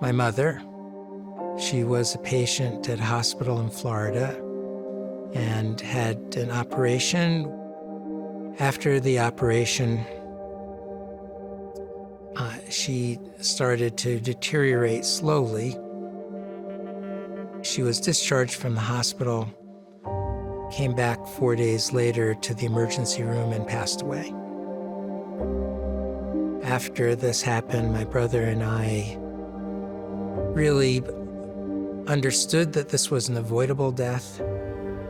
my mother. She was a patient at a hospital in Florida and had an operation. After the operation, she started to deteriorate slowly. She was discharged from the hospital, came back 4 days later to the emergency room and passed away. After this happened, my brother and I really understood that this was an avoidable death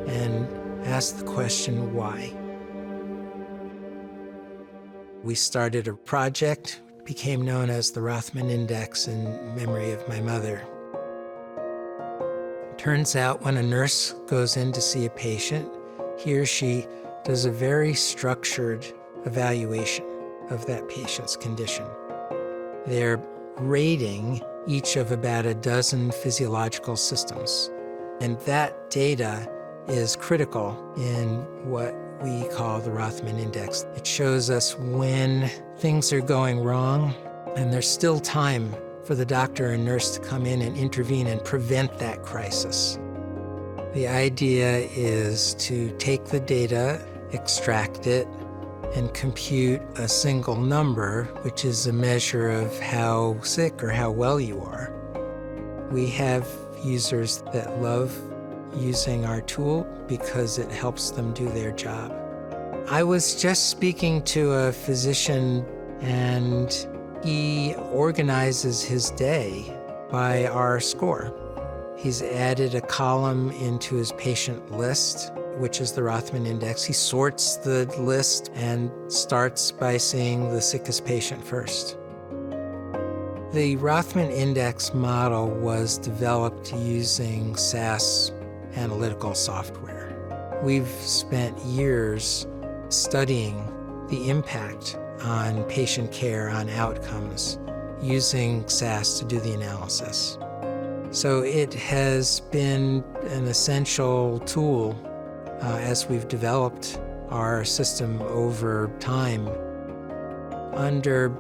and asked the question, why? We started a project, became known as the Rothman Index in memory of my mother. Turns out when a nurse goes in to see a patient, he or she does a very structured evaluation of that patient's condition. They're rating each of about a dozen physiological systems. And that data is critical in what we call the Rothman Index. It shows us when things are going wrong and there's still time for the doctor and nurse to come in and intervene and prevent that crisis. The idea is to take the data, extract it, and compute a single number, which is a measure of how sick or how well you are. We have users that love using our tool because it helps them do their job. I was just speaking to a physician, and he organizes his day by our score. He's added a column into his patient list, which is the Rothman Index. He sorts the list and starts by seeing the sickest patient first. The Rothman Index model was developed using SAS analytical software. We've spent years studying the impact on patient care, on outcomes, using SAS to do the analysis. So it has been an essential tool as we've developed our system over time. Under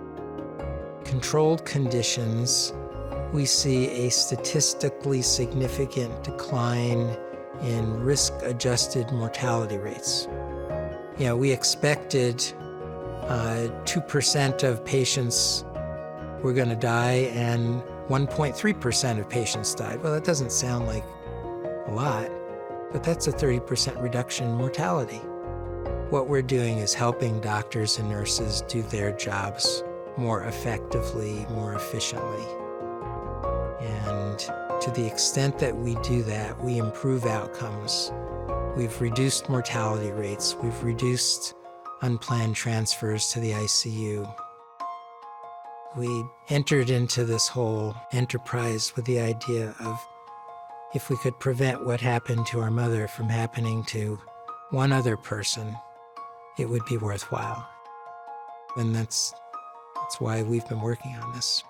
controlled conditions, we see a statistically significant decline in risk-adjusted mortality rates. We expected 2% of patients were going to die and 1.3% of patients died. Well, that doesn't sound like a lot, but that's a 30% reduction in mortality. What we're doing is helping doctors and nurses do their jobs more effectively, more efficiently. And to the extent that we do that, we improve outcomes. We've reduced mortality rates. We've reduced unplanned transfers to the ICU. We entered into this whole enterprise with the idea of if we could prevent what happened to our mother from happening to one other person, it would be worthwhile. And that's why we've been working on this.